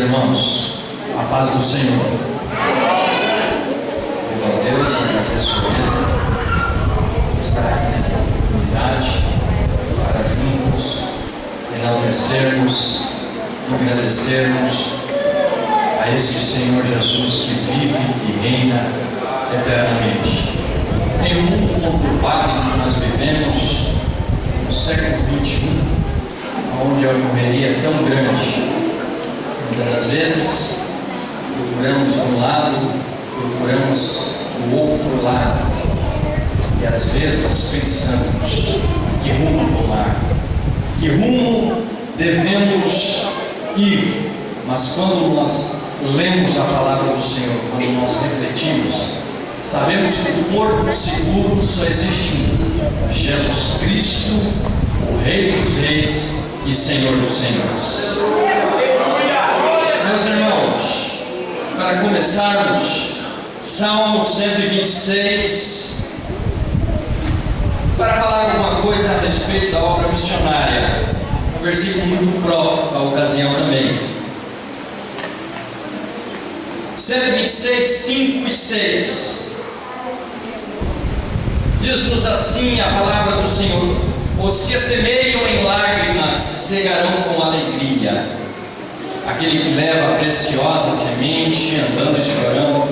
irmãos, a paz do Senhor. Viva a Deus, eu agradeço a Ele por estar aqui nesta oportunidade para juntos enaltecermos, agradecermos a este Senhor Jesus que vive e reina eternamente. Em um mundo conturbado que nós vivemos, no século XXI, onde a correria é tão grande, muitas das vezes procuramos um lado, procuramos o outro lado, e às vezes pensamos: que rumo tomar? Que rumo devemos ir? Mas quando nós lemos a palavra do Senhor, quando nós refletimos, sabemos que o porto seguro só existe um: Jesus Cristo, o Rei dos Reis e Senhor dos Senhores. Meus irmãos, para começarmos, Salmo 126, para falar alguma coisa a respeito da obra missionária, um versículo muito próprio para a ocasião também. 126, 5 e 6. Diz-nos assim a palavra do Senhor: os que semeiam em lágrimas cegarão com alegria. Aquele que leva a preciosa semente, andando e chorando,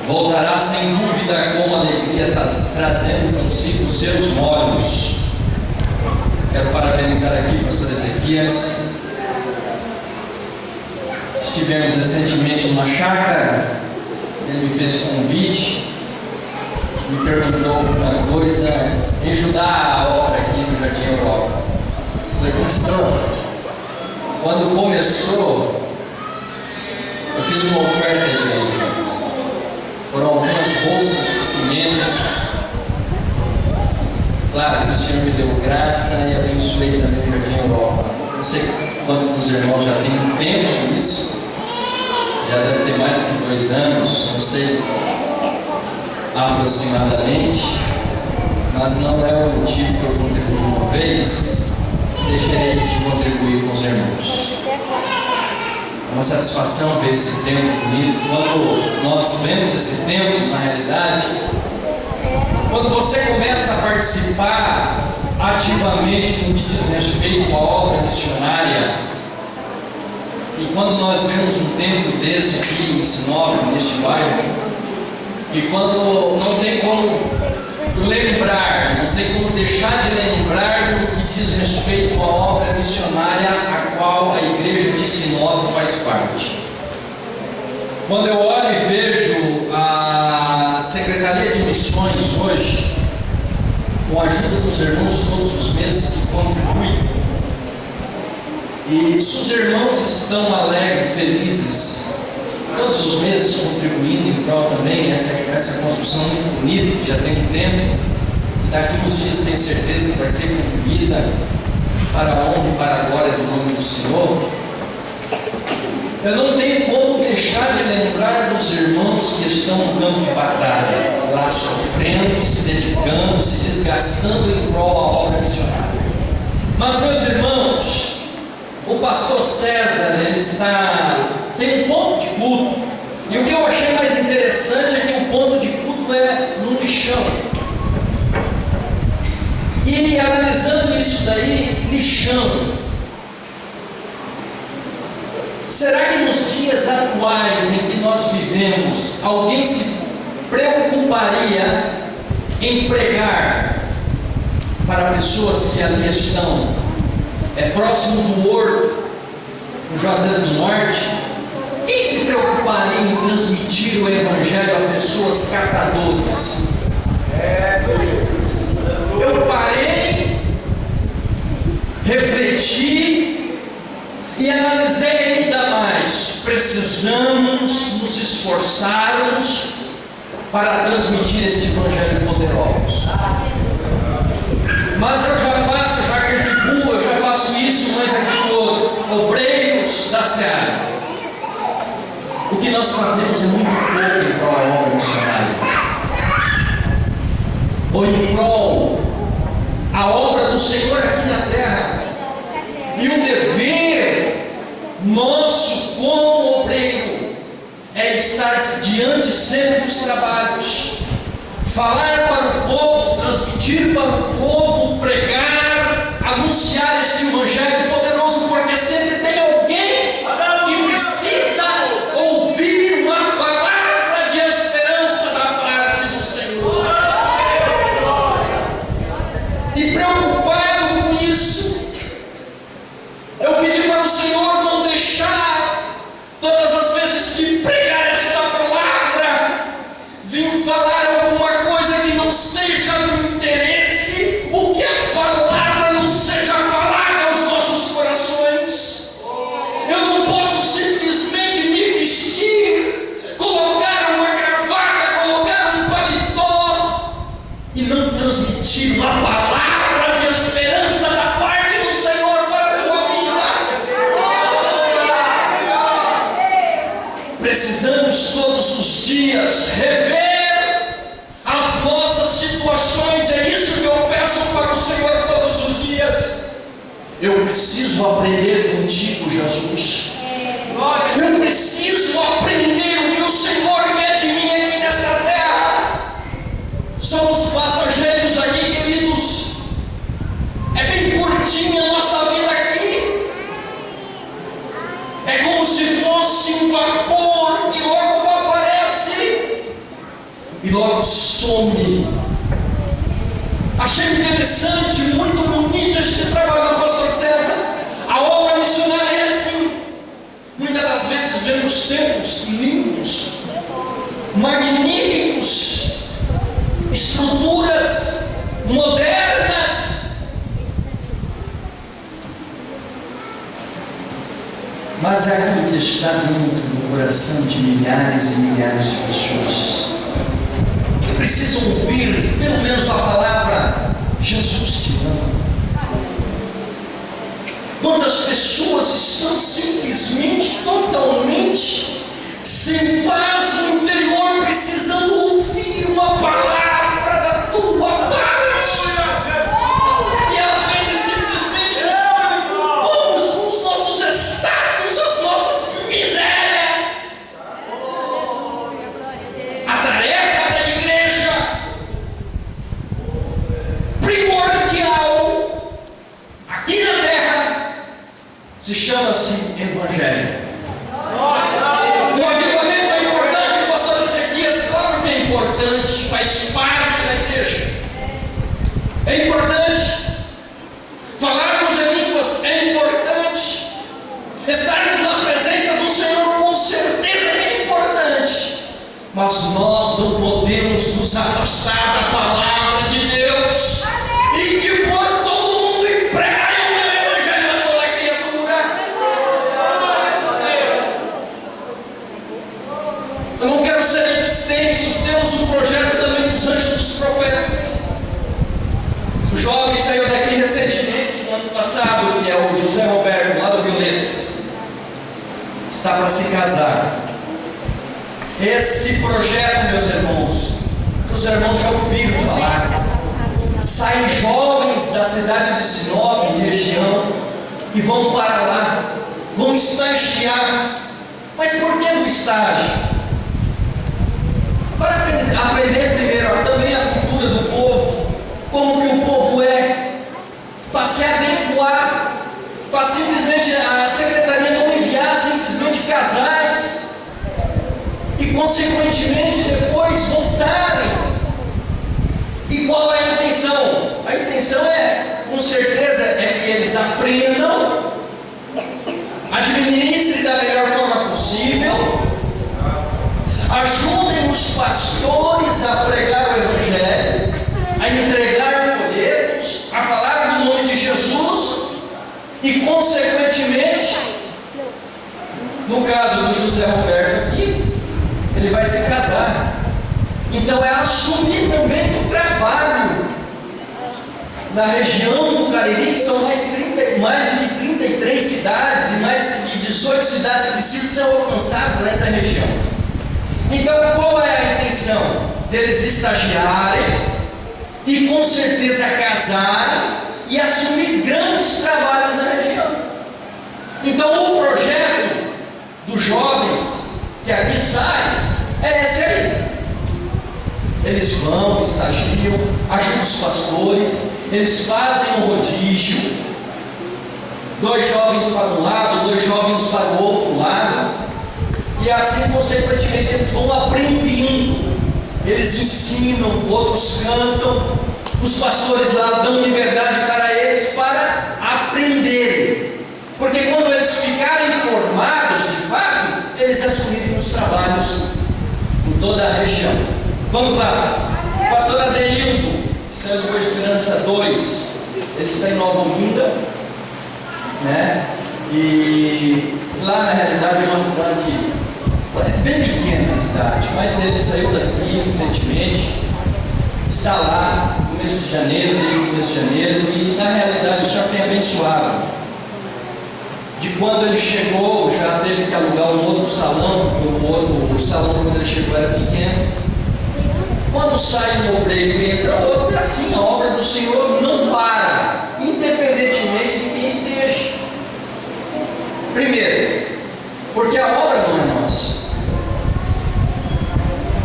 voltará sem dúvida com alegria, trazendo consigo os seus molhos. Quero parabenizar aqui o pastor Ezequias. Estivemos recentemente numa chácara, ele me fez convite, me perguntou uma coisa, em ajudar a obra aqui no Jardim Europa. Eu falei: pastor, quando começou, eu fiz uma oferta de igreja. Foram algumas bolsas de cimento. Claro que o Senhor me deu graça e abençoei também o Jardim Europa. Não sei quantos dos irmãos já têm tempo nisso. Já deve ter mais de 2 anos, não sei aproximadamente, mas não é o motivo que eu contribuí uma vez. Deixarei de contribuir com os irmãos. É uma satisfação ver esse tempo bonito. Quando nós vemos esse tempo, na realidade, quando você começa a participar ativamente no que diz respeito à obra missionária, e quando nós vemos um templo desse aqui em Sinop, neste bairro, e quando não tem como lembrar, não tem como deixar de lembrar do que diz respeito à obra missionária a qual a igreja de Sinop faz parte. Quando eu olho e vejo a Secretaria de Missões hoje, com a ajuda dos irmãos todos os meses que contribuem, e se os irmãos estão alegres, felizes, todos os meses contribuindo em prol também essa construção muito bonita, que já tem um tempo, e daqui uns dias tenho certeza que vai ser concluída para a honra e para a glória do nome do Senhor. Eu não tenho como deixar de lembrar dos irmãos que estão no campo de batalha, lá sofrendo, se dedicando, se desgastando em prol da obra missionária. Mas, meus irmãos, o pastor César, tem um ponto de culto, e o que eu achei mais interessante é que o ponto de culto é no lixão. E analisando isso daí, lixão, será que nos dias atuais em que nós vivemos, alguém se preocuparia em pregar para pessoas que ali estão próximo do Horto, no Juazeiro do Norte? Quem se preocuparia em transmitir o Evangelho a pessoas catadores? Eu parei, refleti e analisei ainda mais. Precisamos nos esforçarmos para transmitir este Evangelho poderoso. Mas eu já faço, já contribuo, eu já faço isso, mas aqui no Obreiros da Seara, o que nós fazemos é muito pouco em prol da obra missionária, ou em prol a obra do Senhor aqui na terra. E o dever nosso como adiante sempre os trabalhos, falar para o povo, transmitir para o povo, pregar, anunciar este evangelho poderoso, porque sempre tem alguém que precisa ouvir uma palavra de esperança da parte do Senhor. E preocupado com isso, eu pedi para o Senhor não deixar, todas as vezes que pregar esta palavra, vir falar alguma coisa que não seja do interesse, o que a palavra não seja falada aos nossos corações. Eu não posso simplesmente me vestir, colocar uma gravata, colocar um paletó e não transmitir uma palavra de esperança da parte do Senhor para a tua vida. Precisamos todos os dias rever as nossas situações. É isso que eu peço para o Senhor todos os dias. Eu preciso aprender contigo, Jesus. Eu preciso aprender o que o Senhor quer de mim aqui nessa terra. Somos passageiros aqui, queridos. É bem curtinha a nossa vida aqui. É como se fosse um vapor que logo aparece e logo some. Achei interessante, muito bonito este trabalho do pastor César. A obra missionária é assim. Muitas das vezes vemos templos lindos, magníficos, estruturas modernas, mas é aquilo que está dentro do coração de milhares e milhares de pessoas que precisam ouvir pelo menos a palavra Jesus te ama. Quantas pessoas estão simplesmente, totalmente sem paz no interior, precisando ouvir uma palavra da tua parte. E às vezes simplesmente nos preocupamos com os nossos estados, as nossas misérias. A tarefa da igreja primordial aqui na terra se chama-se Evangelho. O avivamento é importante, o pastor Ezequias, claro que é importante, faz parte da igreja. É importante. Falarmos em línguas é importante. Estarmos na presença do Senhor com certeza que é importante. Mas nós não podemos nos afastar da palavra de Deus e de pôr todo mundo em pregar o Evangelho a toda criatura. Eu não quero ser extenso, temos um projeto também dos Anjos dos Profetas. O jovem saiu daqui recentemente, no ano passado, que é o José Roberto, lá do Violetas. Está para se casar. Esse projeto, meus irmãos, os irmãos já ouviram falar. Saem jovens da cidade de Sinop, região, e vão para lá, vão estagiar. Mas por que no estágio? Para aprender primeiro também a cultura do povo, como que o povo é, para se adequar, para simplesmente a secretaria não enviar simplesmente casais e consequentemente depois voltarem. E qual é a intenção? A intenção é, com certeza, é que eles aprendam, administrem da melhor forma possível, ajudem os pastores a pregar o Evangelho, a entregar folhetos, a falar do nome de Jesus e, consequentemente, no caso do José Roberto aqui, ele vai se casar. Então é assumir também o trabalho na região do Cariri, que são mais do que 33 cidades e mais de 18 cidades que precisam ser alcançadas aí da região. Então qual é a intenção? Deles estagiarem e com certeza casarem e assumir grandes trabalhos na região. Então o projeto dos jovens que aqui saem É esse aí. Eles vão, estagiam, ajudam os pastores, eles fazem um rodízio, 2 jovens para um lado, 2 jovens para o outro lado, e assim consequentemente eles vão aprendendo, eles ensinam, outros cantam, os pastores lá dão liberdade para eles para aprenderem, porque quando eles ficarem formados de fato, eles assumirem os trabalhos em toda a região. Vamos lá, pastor Adeildo, que saiu do Boa Esperança 2, ele está em Nova Olinda, né? E lá na realidade é uma cidade bem pequena a cidade, mas ele saiu daqui recentemente, está lá no mês de janeiro, desde o mês de janeiro, e na realidade o Senhor tem abençoado. De quando ele chegou, já teve que alugar um outro salão, porque o salão quando ele chegou era pequeno. Quando sai um obreiro e entra outro, assim a obra do Senhor não para, independentemente de quem esteja. Primeiro, porque a obra não é nossa.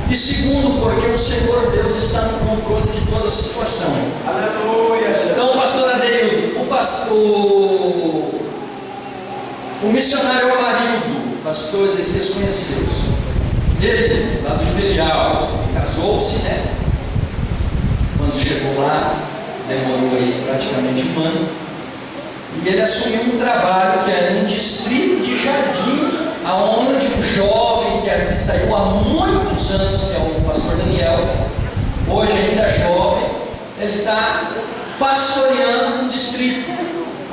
E segundo, porque o Senhor Deus está no controle de toda a situação. Aleluia. Então, pastor Adeildo, o missionário Amarildo, pastor Ezequias conheceu. Ele, lá do Imperial, casou-se, né? Quando chegou lá, demorou aí praticamente um ano. E ele assumiu um trabalho que era um distrito de Jardim, aonde um jovem que saiu há muitos anos, que é o pastor Daniel, hoje ainda jovem, ele está pastoreando um distrito,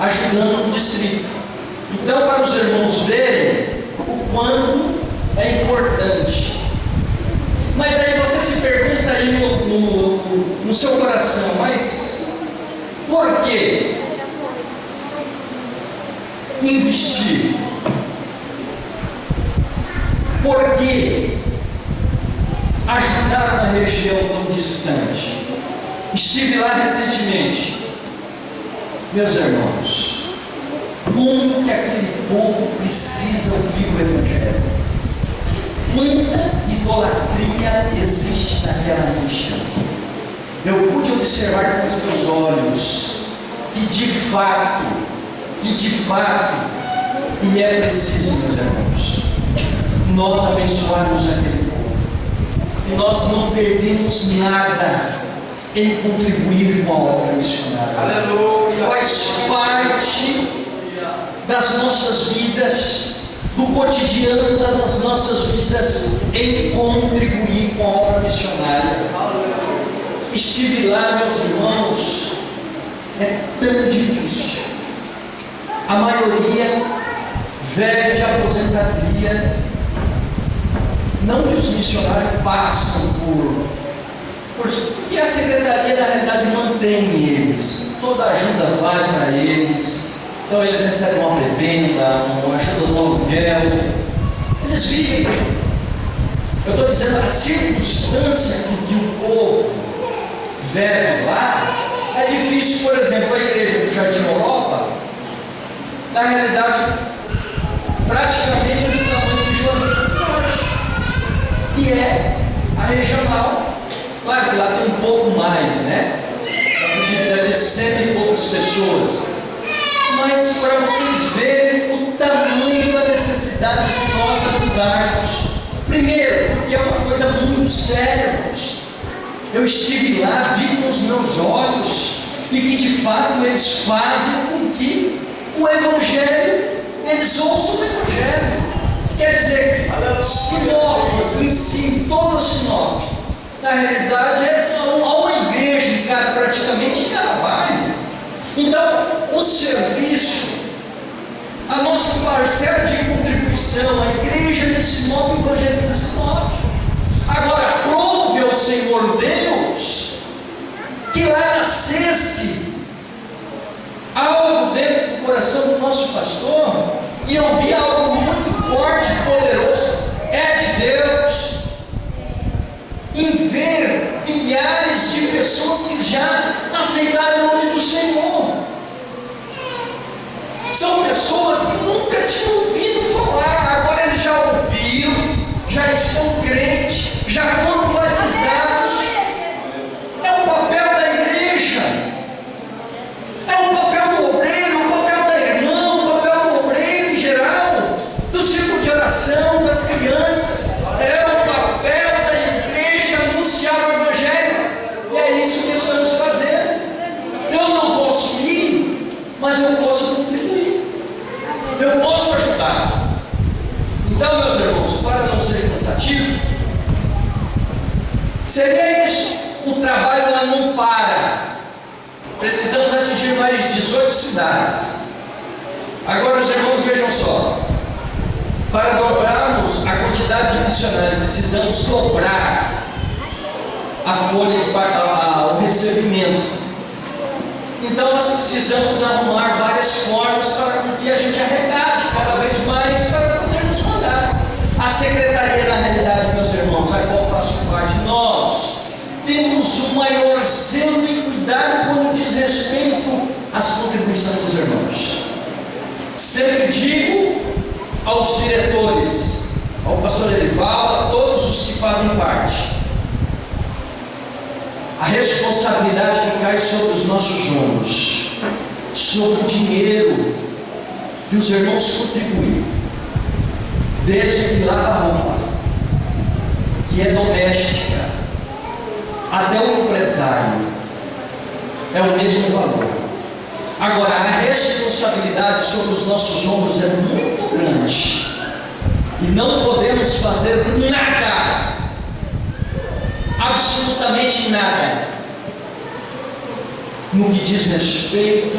ajudando um distrito. Então, para os irmãos verem o quanto é importante. Mas aí você se pergunta aí no seu coração, mas por que investir? Por que ajudar uma região tão distante? Estive lá recentemente. Meus irmãos, como que aquele povo precisa ouvir o Evangelho? Quanta idolatria existe naquela região? Eu pude observar com os meus olhos que de fato, e é preciso, meus irmãos, nós abençoarmos aquele povo, e nós não perdemos nada em contribuir com a obra missionária. Aleluia. Faz parte das nossas vidas, do cotidiano das nossas vidas, em contribuir com a obra missionária. Estive lá, meus irmãos, é tão difícil. A maioria velho de aposentadoria. Não que os missionários passam porque a secretaria na realidade mantém eles, toda ajuda vai para eles, então eles recebem uma prebenda, uma ajuda no aluguel, eles vivem. Eu estou dizendo, a circunstância que o povo vive lá é difícil. Por exemplo, a igreja do Jardim Europa, na realidade, praticamente é do tamanho de Juazeiro do Norte, que é a regional. Claro que lá tem um pouco mais, né? Deve ter 100 e poucas pessoas. Mas para vocês verem o tamanho da necessidade de nós ajudarmos. Primeiro, porque é uma coisa muito séria. Eu estive lá, vi com os meus olhos, e que de fato eles fazem com que o Evangelho, eles ouçam o Evangelho. Quer dizer, Sinop, em si, toda Sinop, na realidade há uma igreja em cada, praticamente em cada bairro. Então, o serviço, a nossa parcela de contribuição, a igreja de Sinop evangeliza Sinop. Agora, aprove ao Senhor Deus que lá nascesse algo dentro do coração do nosso pastor, e eu vi algo muito forte e poderoso, é de Deus, em ver milhares de pessoas que já aceitaram o nome do Senhor. São pessoas que nunca tinham ouvido falar, agora eles já ouviram, já estão crentes. educação das crianças. É o papel da igreja anunciar o Evangelho. E é isso que estamos fazendo. Eu não posso ir, mas eu posso contribuir. Eu posso ajudar. Então, meus irmãos, para não ser cansativo, seria isso. O trabalho lá não para. Precisamos atingir mais de 18 cidades. Agora, os irmãos, vejam só. Para dobrarmos a quantidade de missionários, precisamos dobrar a folha de o recebimento. Então, nós precisamos arrumar várias formas para que a gente arrecade cada vez mais para podermos mandar. A secretaria, na realidade, meus irmãos, a qual faço parte, nós temos o maior zelo e cuidado quando diz respeito às contribuições dos irmãos. Sempre digo aos diretores, ao pastor Elivaldo, a todos os que fazem parte, a responsabilidade que cai sobre os nossos ombros, sobre o dinheiro que os irmãos contribuem, desde que lava a roupa, que é doméstica, até o empresário, é o mesmo valor. Agora, a responsabilidade sobre os nossos ombros é muito grande, e não podemos fazer nada, absolutamente nada, no que diz respeito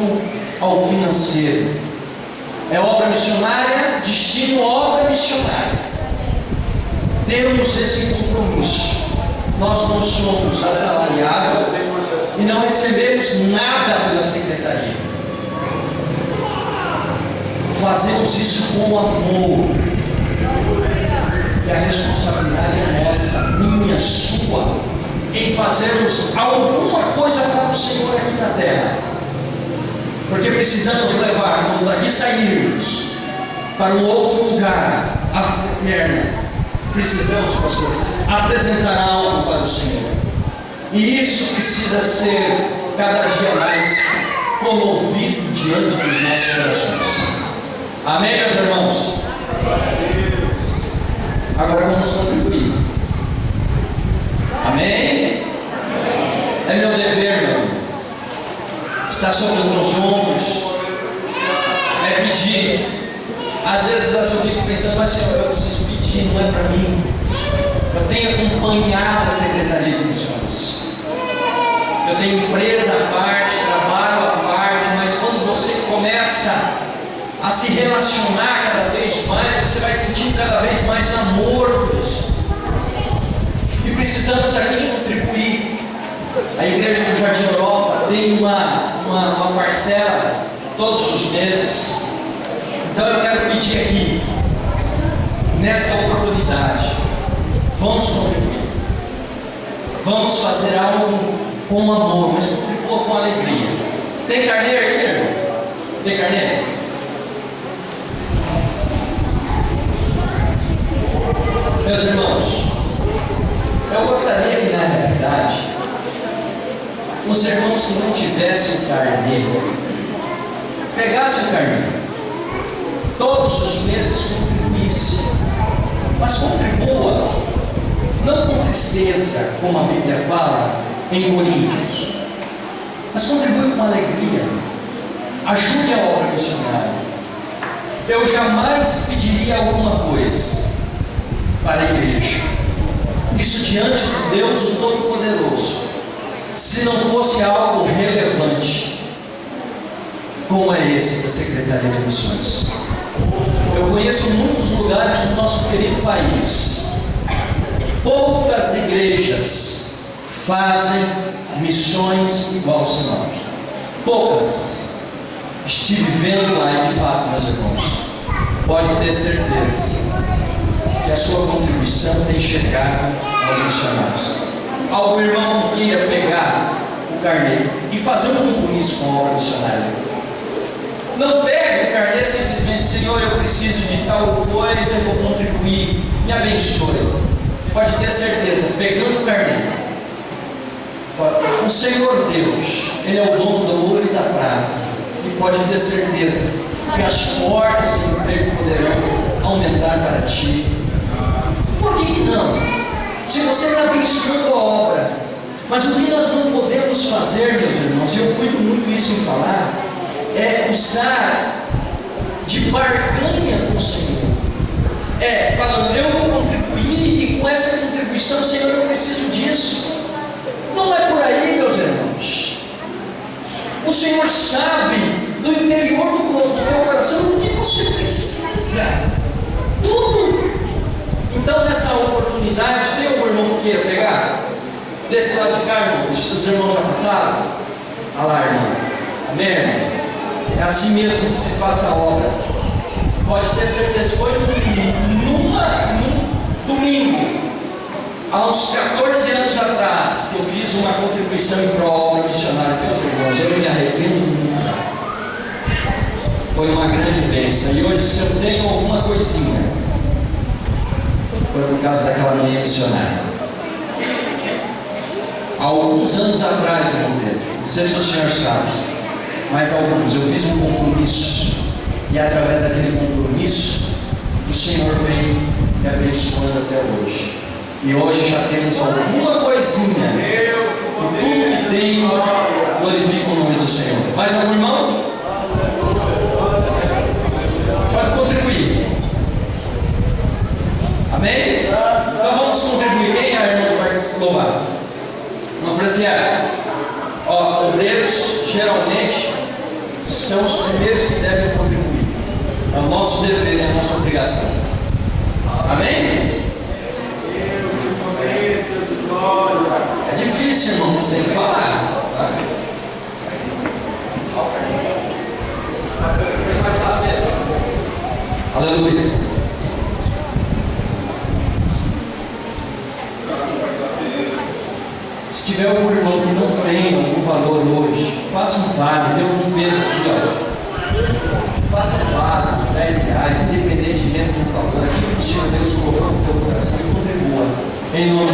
ao financeiro. É obra missionária, destino obra missionária. Temos esse compromisso. Nós não somos assalariados e não recebemos nada pela secretaria. Fazemos isso com amor. E a responsabilidade é nossa, minha, sua, em fazermos alguma coisa para o Senhor aqui na terra. Porque precisamos levar, quando daqui sairmos para um outro lugar, a vida eterna, precisamos, pastor, apresentar algo para o Senhor. E isso precisa ser cada dia mais comovido diante dos nossos corações. Amém, meus irmãos? Agora vamos contribuir. Amém? É meu dever, meu irmão. Está sobre os meus ombros. É pedir. Às vezes eu fico pensando, mas Senhor, eu preciso pedir, não é para mim. Eu tenho acompanhado a Secretaria de Missões. Eu tenho empresa à parte, trabalho à parte, mas quando você começa a se relacionar cada vez mais, você vai sentindo cada vez mais amor por isso. E precisamos aqui contribuir. A igreja do Jardim Europa tem uma parcela todos os meses. Então eu quero pedir aqui, nesta oportunidade, vamos contribuir. Vamos fazer algo com amor, mas contribua com alegria. Tem carneiro aqui, irmão? Tem carneiro? Meus irmãos, eu gostaria que na realidade os irmãos que não tivessem o carneiro pegassem o carneiro, todos os meses contribuíssem, mas contribua não com tristeza, como a Bíblia fala em Coríntios, mas contribui com alegria. Ajude a obra missionária. Eu jamais pediria alguma coisa para a igreja, isso diante de Deus o Todo-Poderoso, se não fosse algo relevante como é esse da Secretaria de Missões. Eu conheço muitos lugares do nosso querido país, poucas igrejas fazem missões igual ao Senhor. Poucas. Estive vendo lá e de fato, meus irmãos, pode ter certeza que a sua contribuição tem chegado aos missionários. Algum irmão que queira pegar o carneiro e fazer um compromisso com a obra missionária, não pegue o carneiro simplesmente, Senhor, eu preciso de tal coisa, eu vou contribuir, me abençoe. Pode ter certeza, pegando o carneiro, o Senhor Deus, Ele é o dono do ouro e da prata, e pode ter certeza que as portas do emprego poderão aumentar para ti. Por que não? Se você está abençoando a obra, mas o que nós não podemos fazer, meus irmãos, e eu cuido muito isso em falar, é usar de barganha com o Senhor. Falando, eu vou contribuir e com essa contribuição, Senhor, eu preciso disso. Não é por aí, meus irmãos. O Senhor sabe do interior do teu coração o que você precisa. Tudo. Então, nessa oportunidade, tem algum irmão que queira pegar? Desse lado de cá, irmão, os irmãos já passaram? Olha lá, irmão. Amém, irmão? É assim mesmo que se faz a obra. Pode ter certeza, foi num domingo, há uns 14 anos atrás, que eu fiz uma contribuição para a obra missionária. Meus irmãos, eu me arrependo muito. Foi uma grande bênção. E hoje, se eu tenho alguma coisinha, foi por causa daquela minha missionária. Há alguns anos atrás, irmão Pedro, não sei se o senhor sabe, mas alguns, eu fiz um compromisso, e através daquele compromisso, o Senhor vem me abençoando até hoje. E hoje já temos alguma coisinha, e tudo que tenho glorifica o nome do Senhor. Mais algum irmão? Pode contribuir. Amém? Então vamos contribuir. Quem é a irmã que vai louvar? Vamos apreciar. Obreiros geralmente são os primeiros que devem contribuir. É o nosso dever, é a nossa obrigação. Amém? É difícil, irmão, você tem que falar. Tá? Aleluia. Se tiver algum irmão que não tem algum valor hoje, faça um vale, dê um dinheiro aqui, ó. Faça um vale de R$10, independentemente do valor, aquilo que o Senhor Deus colocou no teu coração, e contribua. Em nome